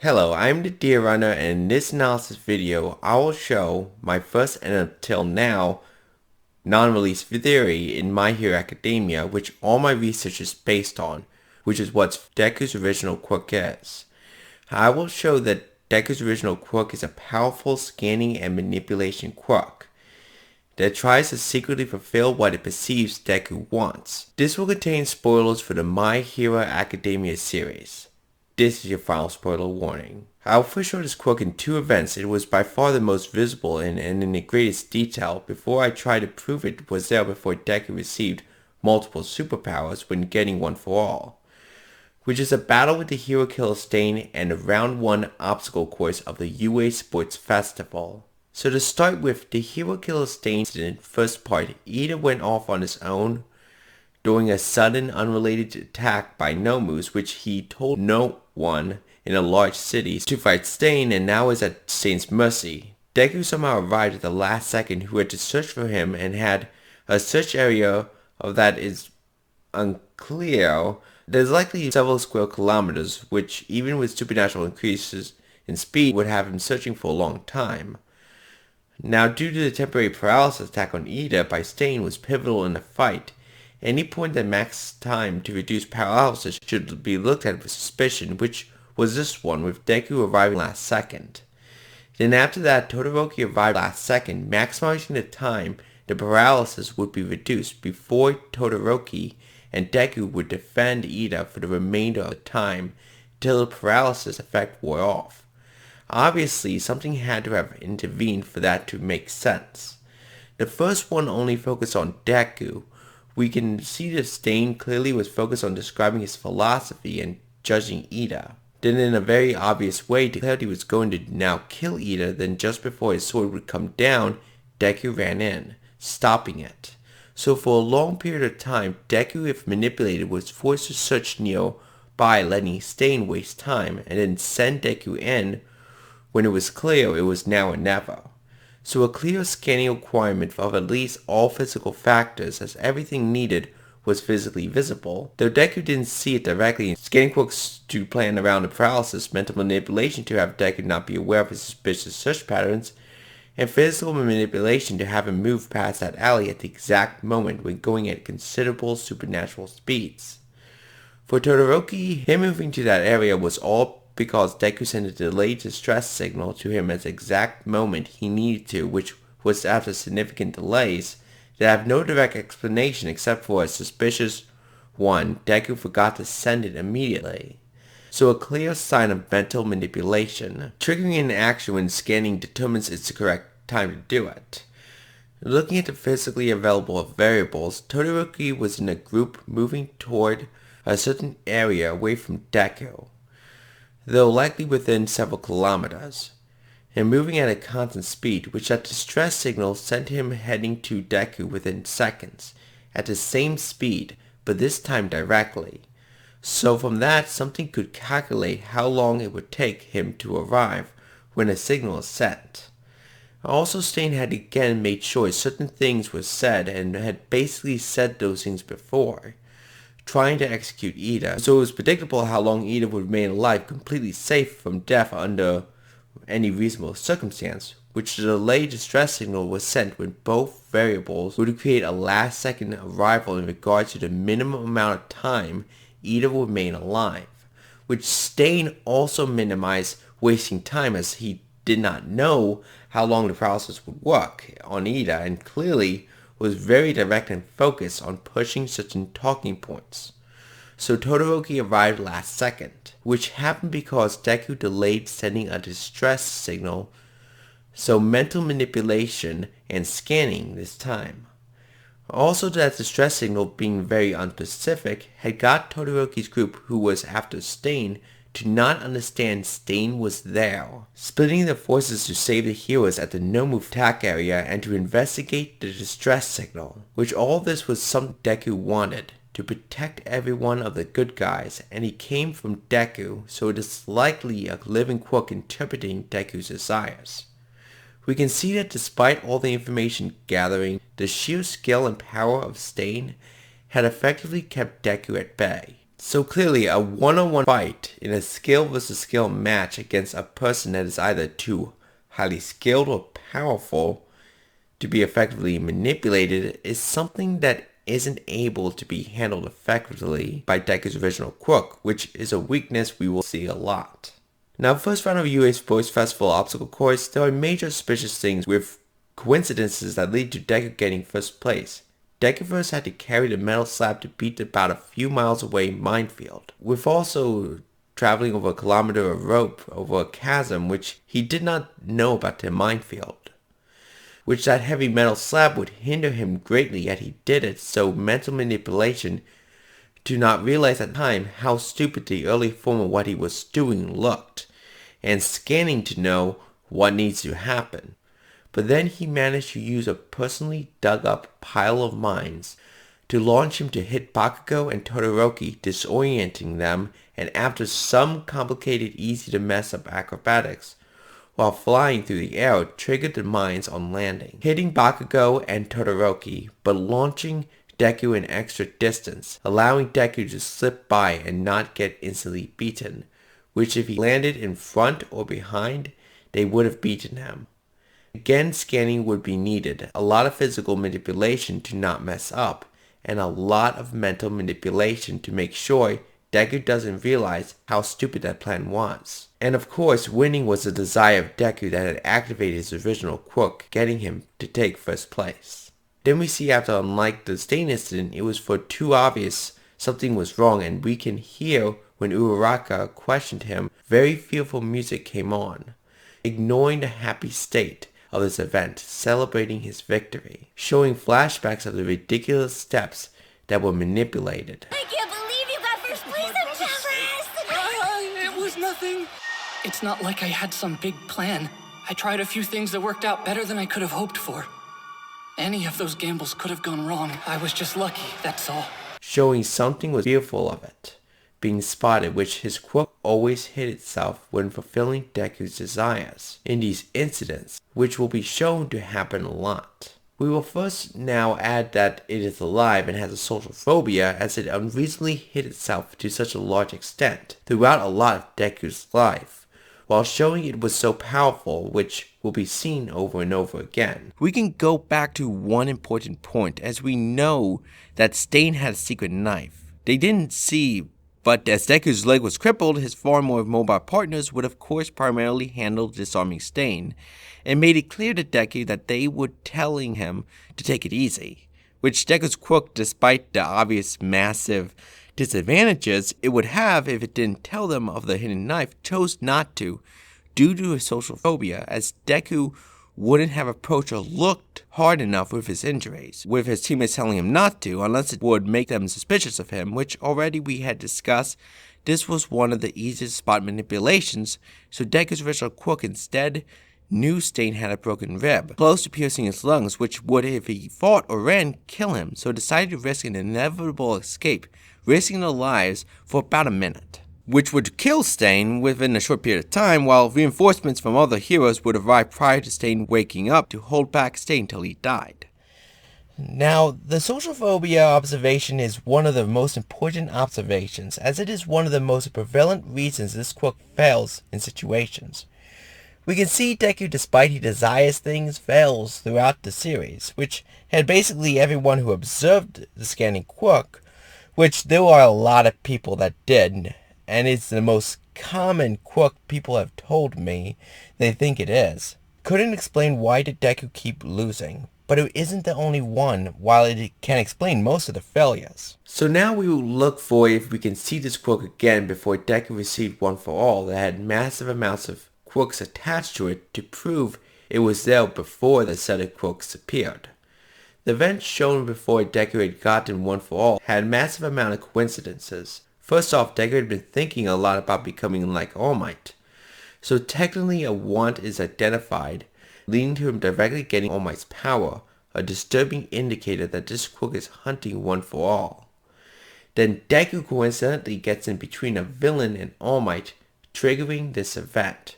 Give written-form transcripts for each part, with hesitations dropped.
Hello, I'm the Deer Runner, and in this analysis video, I will show my first and until now non-released theory in My Hero Academia, which all my research is based on, which is what Deku's original quirk is. I will show that Deku's original quirk is a powerful scanning and manipulation quirk that tries to secretly fulfill what it perceives Deku wants. This will contain spoilers for the My Hero Academia series. This is your final spoiler warning. I'll first show this quirk in two events. It was by far the most visible and in the greatest detail before I tried to prove it was there before Deku received multiple superpowers when getting One for All, which is a battle with the Hero Killer Stain and the round 1 obstacle course of the UA Sports Festival. So to start with, the Hero Killer Stain incident first part, Ida went off on his own during a sudden unrelated attack by Nomus, which he told no one in a large city to fight Stain, and now is at Stain's mercy. Deku somehow arrived at the last second, who had to search for him and had a search area of that is unclear. There's likely several square kilometers, which even with supernatural increases in speed would have him searching for a long time. Now, due to the temporary paralysis attack on Ida by Stain was pivotal in the fight, any point that max time to reduce paralysis should be looked at with suspicion, which was this one, with Deku arriving last second. Then after that, Todoroki arrived last second, maximizing the time the paralysis would be reduced before Todoroki and Deku would defend Ida for the remainder of the time till the paralysis effect wore off. Obviously, something had to have intervened for that to make sense. The first one only focused on Deku. We can see that Stain clearly was focused on describing his philosophy and judging Ida. Then in a very obvious way declared he was going to now kill Ida, then just before his sword would come down, Deku ran in, stopping it. So for a long period of time, Deku, if manipulated, was forced to search nearby, letting Stain waste time, and then send Deku in when it was clear it was now or never. So a clear scanning requirement of at least all physical factors, as everything needed was physically visible. Though Deku didn't see it directly, scanning quirks to plan around the paralysis, mental manipulation to have Deku not be aware of his suspicious search patterns, and physical manipulation to have him move past that alley at the exact moment when going at considerable supernatural speeds. For Todoroki, him moving to that area was all because Deku sent a delayed distress signal to him at the exact moment he needed to, which was after significant delays that have no direct explanation except for a suspicious one. Deku forgot to send it immediately. So a clear sign of mental manipulation. Triggering an action when scanning determines it's the correct time to do it. Looking at the physically available variables, Todoroki was in a group moving toward a certain area away from Deku, though likely within several kilometers, and moving at a constant speed, which that distress signal sent him heading to Deku within seconds, at the same speed, but this time directly. So from that, something could calculate how long it would take him to arrive when a signal is sent. Also, Stain had again made sure certain things were said and had basically said those things before, trying to execute Ida, so it was predictable how long Ida would remain alive, completely safe from death under any reasonable circumstance, which the delayed distress signal was sent when both variables would create a last second arrival in regard to the minimum amount of time Ida would remain alive, which Stain also minimized wasting time as he did not know how long the paralysis would work on Ida, and clearly was very direct and focused on pushing certain talking points. So Todoroki arrived last second, which happened because Deku delayed sending a distress signal, so mental manipulation and scanning this time. Also, that distress signal being very unspecific had got Todoroki's group, who was after Stain, to not understand Stain was there, splitting their forces to save the heroes at the no-move attack area and to investigate the distress signal, which all this was something Deku wanted, to protect everyone of the good guys, and he came from Deku, so it is likely a living quirk interpreting Deku's desires. We can see that despite all the information gathering, the sheer skill and power of Stain had effectively kept Deku at bay. So clearly, a one-on-one fight in a skill versus skill match against a person that is either too highly skilled or powerful to be effectively manipulated is something that isn't able to be handled effectively by Deku's original Quirk, which is a weakness we will see a lot. Now, first round of UA's Voice Festival obstacle course, there are major suspicious things with coincidences that lead to Deku getting first place. Deku first had to carry the metal slab to beat about a few miles away minefield, with also traveling over a kilometer of rope over a chasm which he did not know about the minefield, which that heavy metal slab would hinder him greatly yet he did it, so mental manipulation to not realize at the time how stupid the early form of what he was doing looked, and scanning to know what needs to happen. But then he managed to use a personally dug up pile of mines to launch him to hit Bakugo and Todoroki, disorienting them, and after some complicated easy to mess up acrobatics, while flying through the air, triggered the mines on landing, hitting Bakugo and Todoroki, but launching Deku an extra distance, allowing Deku to slip by and not get instantly beaten, which if he landed in front or behind, they would have beaten him. Again, scanning would be needed, a lot of physical manipulation to not mess up, and a lot of mental manipulation to make sure Deku doesn't realize how stupid that plan was. And of course, winning was the desire of Deku that had activated his original Quirk, getting him to take first place. Then we see after unlike the Stain incident, it was for too obvious something was wrong, and we can hear when Uraraka questioned him, very fearful music came on, ignoring the happy state of this event, celebrating his victory, showing flashbacks of the ridiculous steps that were manipulated. I can't believe you got first place, I'm jealous! It was nothing. It's not like I had some big plan. I tried a few things that worked out better than I could have hoped for. Any of those gambles could have gone wrong. I was just lucky, that's all. Showing something was fearful of it being spotted, which his Quirk always hid itself when fulfilling Deku's desires in these incidents, which will be shown to happen a lot. We will first now add that it is alive and has a social phobia, as it unreasonably hid itself to such a large extent throughout a lot of Deku's life, while showing it was so powerful, which will be seen over and over again. We can go back to one important point, as we know that Stain had a secret knife. They didn't see, but as Deku's leg was crippled, his far more mobile partners would of course primarily handle disarming Stain, and made it clear to Deku that they were telling him to take it easy, which Deku's Quirk, despite the obvious massive disadvantages it would have if it didn't tell them of the hidden knife, chose not to, due to his social phobia, as Deku wouldn't have approached or looked hard enough with his injuries, with his teammates telling him not to, unless it would make them suspicious of him, which already we had discussed. This was one of the easiest spot manipulations, so Deku's original Quirk instead knew Stain had a broken rib, close to piercing his lungs, which would, if he fought or ran, kill him, so decided to risk an inevitable escape, risking their lives for about a minute, which would kill Stain within a short period of time, while reinforcements from other heroes would arrive prior to Stain waking up to hold back Stain till he died. Now, the social phobia observation is one of the most important observations, as it is one of the most prevalent reasons this Quirk fails in situations. We can see Deku, despite he desires things, fails throughout the series, which had basically everyone who observed the scanning Quirk, which there are a lot of people that did, and it's the most common Quirk people have told me they think it is. Couldn't explain why did Deku keep losing, but it isn't the only one, while it can explain most of the failures. So now we will look for if we can see this Quirk again before Deku received One For All that had massive amounts of Quirks attached to it to prove it was there before the set of Quirks appeared. The event shown before Deku had gotten One For All had a massive amount of coincidences. First off, Deku had been thinking a lot about becoming like All Might, so technically a want is identified, leading to him directly getting All Might's power, a disturbing indicator that this Quirk is hunting One For All. Then Deku coincidentally gets in between a villain and All Might, triggering this event.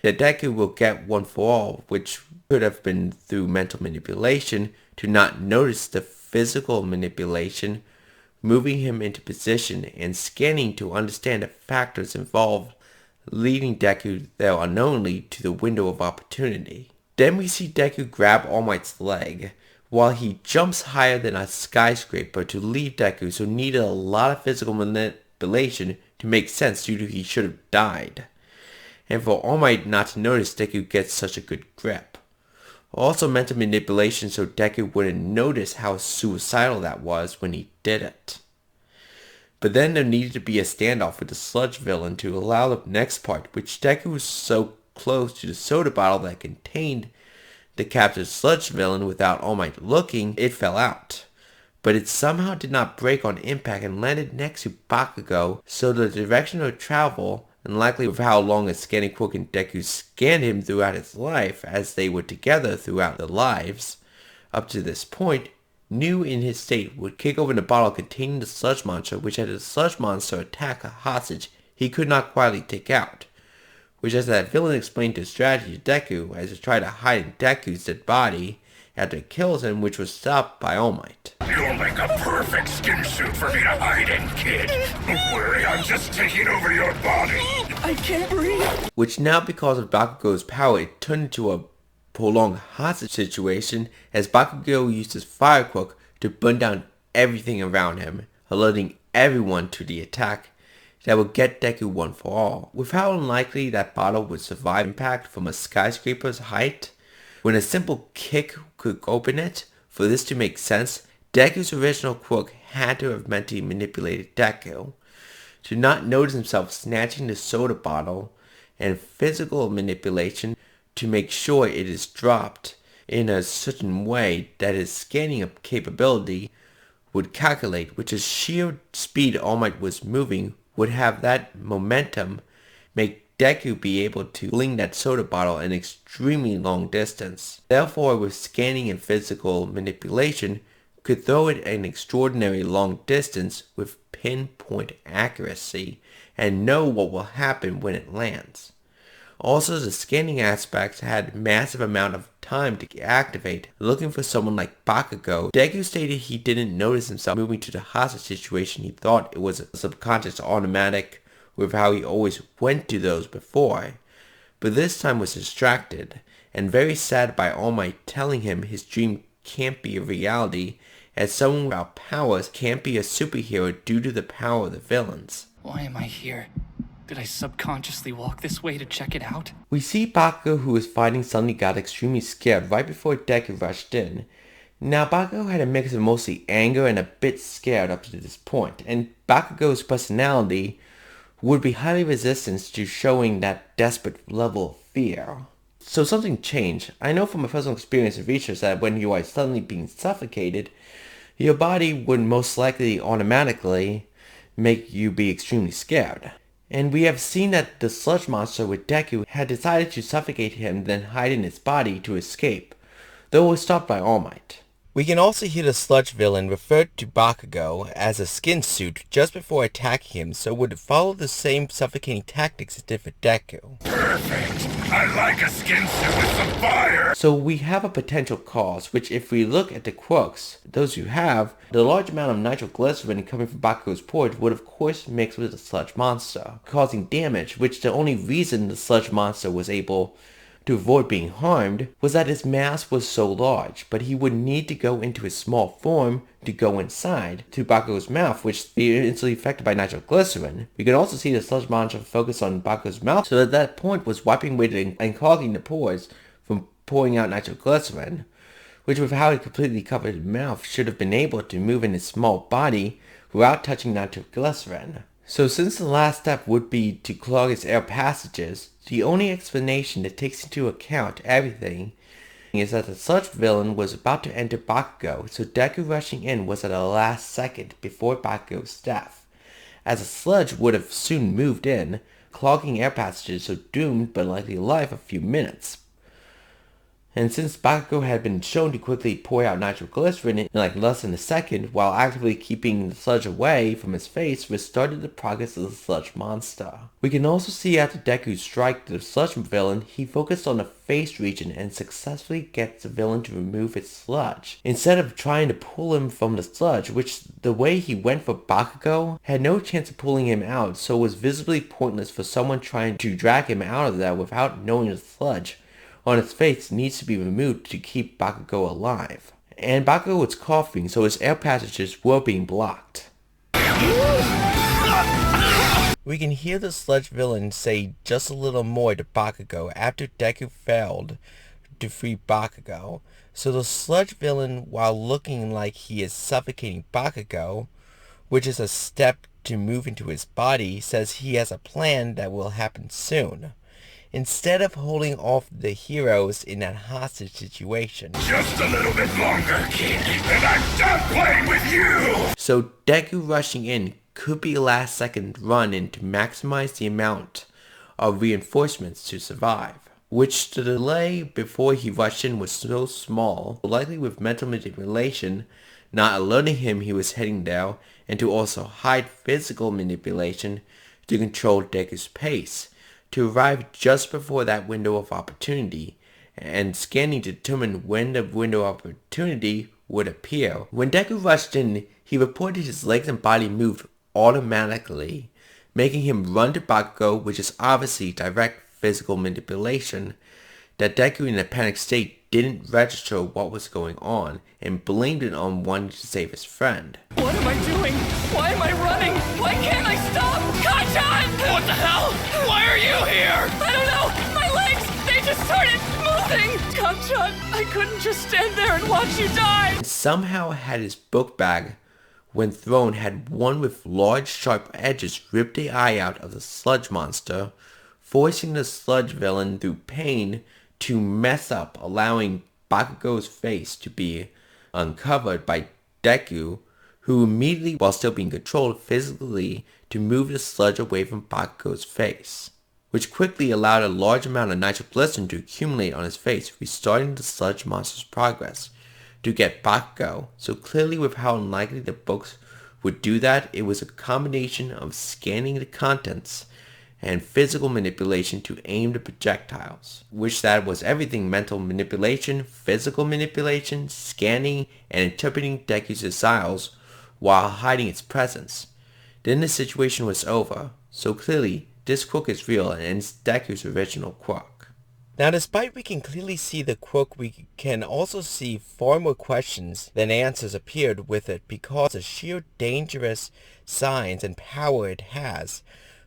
That Deku will get One For All, which could have been through mental manipulation to not notice the physical manipulation moving him into position and scanning to understand the factors involved, leading Deku there unknowingly to the window of opportunity. Then we see Deku grab All Might's leg, while he jumps higher than a skyscraper to leave Deku, so needed a lot of physical manipulation to make sense due to he should have died. And for All Might not to notice Deku gets such a good grip. Also mental manipulation so Deku wouldn't notice how suicidal that was when he did it. But then there needed to be a standoff with the sludge villain to allow the next part, which Deku was so close to the soda bottle that contained the captured sludge villain without All Might looking, it fell out. But it somehow did not break on impact and landed next to Bakugo, so the direction of travel, and likely with how long a scanning Quirk and Deku scanned him throughout his life as they were together throughout their lives, up to this point, knew in his state would kick open the bottle containing the sludge monster, which had the sludge monster attack a hostage he could not quietly take out. Which, as that villain explained his strategy to Deku as he tried to hide in Deku's dead body after it kills him, which was stopped by All Might. You'll make a perfect skin suit for me to hide in, kid. Don't worry, I'm just taking over your body. I can't breathe. Which now, because of Bakugo's power, it turned into a prolonged hostage situation as Bakugo used his fire Quirk to burn down everything around him, alerting everyone to the attack that would get Deku one for all. With how unlikely that bottle would survive impact from a skyscraper's height, when a simple kick could open it, for this to make sense, Deku's original Quirk had to have mentally manipulated Deku to not notice himself snatching the soda bottle, and physical manipulation to make sure it is dropped in a certain way that his scanning capability would calculate, which is sheer speed All Might was moving would have that momentum make Deku be able to fling that soda bottle an extremely long distance. Therefore, with scanning and physical manipulation, could throw it an extraordinary long distance with pinpoint accuracy and know what will happen when it lands. Also, the scanning aspects had massive amount of time to activate. Looking for someone like Bakugo, Deku stated he didn't notice himself moving to the hostage situation. He thought it was a subconscious automatic with how he always went to those before. But this time was distracted and very sad by All Might telling him his dream can't be a reality, as someone without powers can't be a superhero due to the power of the villains. Why am I here? Did I subconsciously walk this way to check it out? We see Bakugo, who was fighting, suddenly got extremely scared right before Deku rushed in. Now Bakugo had a mix of mostly anger and a bit scared up to this point, and Bakugo's personality would be highly resistant to showing that desperate level of fear. So something changed. I know from my personal experience of research that when you are suddenly being suffocated, your body would most likely automatically make you be extremely scared. And we have seen that the sludge monster with Deku had decided to suffocate him then hide in his body to escape, though it was stopped by All Might. We can also hear the sludge villain refer to Bakugo as a skin suit just before attacking him, so would follow the same suffocating tactics it did for Deku. Perfect. I like a skin suit with some fire. So we have a potential cause, which if we look at the Quirks, those you have, the large amount of nitroglycerin coming from Bakugo's pores would of course mix with the sludge monster, causing damage, which the only reason the sludge monster was able to avoid being harmed was that his mass was so large, but he would need to go into his small form to go inside to Bakugo's mouth, which be instantly affected by nitroglycerin. We can also see the sludge monster focus on Bakugo's mouth, so at that point was wiping away and clogging the pores from pouring out nitroglycerin, which with how he completely covered his mouth should have been able to move in his small body without touching nitroglycerin. So since the last step would be to clog his air passages, the only explanation that takes into account everything is that the sludge villain was about to enter Bakugo, so Deku rushing in was at the last second before Bakugo's death, as the sludge would have soon moved in, clogging air passages, so doomed but likely alive a few minutes. And since Bakugo had been shown to quickly pour out nitroglycerin in like less than a second while actively keeping the sludge away from his face, restarted the progress of the sludge monster. We can also see after Deku strike the sludge villain, he focused on the face region and successfully gets the villain to remove its sludge, instead of trying to pull him from the sludge, which the way he went for Bakugo had no chance of pulling him out, so it was visibly pointless for someone trying to drag him out of there without knowing the sludge on his face needs to be removed to keep Bakugo alive. And Bakugo was coughing, so his air passages were being blocked. We can hear the sludge villain say just a little more to Bakugo after Deku failed to free Bakugo. So the sludge villain, while looking like he is suffocating Bakugo, which is a step to move into his body, says he has a plan that will happen soon, instead of holding off the heroes in that hostage situation. Just a little bit longer, kid, and I'm done playing with you! So Deku rushing in could be a last second run in to maximize the amount of reinforcements to survive, which the delay before he rushed in was so small, likely with mental manipulation not alerting him he was heading there, and to also hide physical manipulation to control Deku's pace, to arrive just before that window of opportunity, and scanning to determine when the window of opportunity would appear. When Deku rushed in, he reported his legs and body moved automatically, making him run to Bakugo, which is obviously direct physical manipulation, that Deku in a panicked state didn't register what was going on, and blamed it on wanting to save his friend. What am I doing? Why am I running? Why can't I stop? Kanchan! What the hell? Why are you here? I don't know! My legs! They just started moving! Kanchan, I couldn't just stand there and watch you die! Somehow had his book bag, when thrown, had one with large sharp edges ripped the eye out of the sludge monster, forcing the sludge villain through pain to mess up, allowing Bakugo's face to be uncovered by Deku, who immediately, while still being controlled physically, to move the sludge away from Bakugo's face, which quickly allowed a large amount of nitroglycerin to accumulate on his face, restarting the sludge monster's progress to get Bakugo. So clearly, with how unlikely the books would do that, it was a combination of scanning the contents and physical manipulation to aim the projectiles, which that was everything: mental manipulation, physical manipulation, scanning, and interpreting Deku's signals while hiding its presence. Then the situation was over, so clearly this Quirk is real and it's Deku's original Quirk. Now, despite we can clearly see the Quirk, we can also see far more questions than answers appeared with it, because the sheer dangerous signs and power it has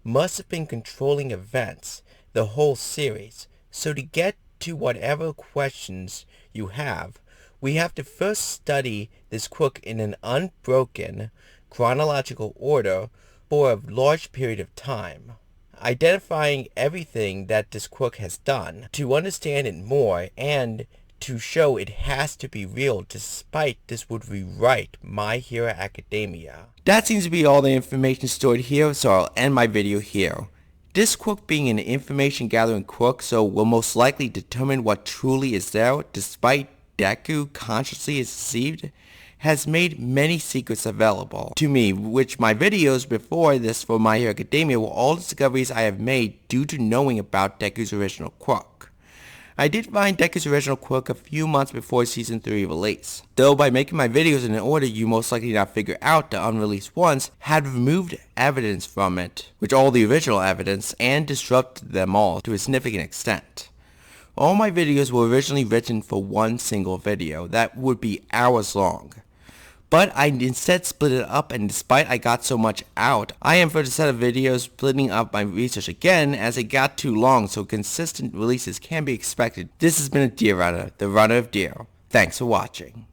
must have been controlling events the whole series. So to get to whatever questions you have, we have to first study this Quirk in an unbroken chronological order for a large period of time, identifying everything that this Quirk has done to understand it more and to show it has to be real, despite this would rewrite My Hero Academia. That seems to be all the information stored here, so I'll end my video here. This Quirk being an information gathering Quirk, so will most likely determine what truly is there, despite Deku consciously is deceived, has made many secrets available to me, which my videos before this for My Hero Academia were all discoveries I have made due to knowing about Deku's original Quirk. I did find Deku's original Quirk a few months before Season 3 release, though by making my videos in an order you most likely not figure out the unreleased ones had removed evidence from it, which all the original evidence, and disrupted them all to a significant extent. All my videos were originally written for one single video that would be hours long, but I instead split it up, and despite I got so much out, I am for the set of videos splitting up my research again as it got too long, so consistent releases can be expected. This has been a Deer Runner, the runner of Deer. Thanks for watching.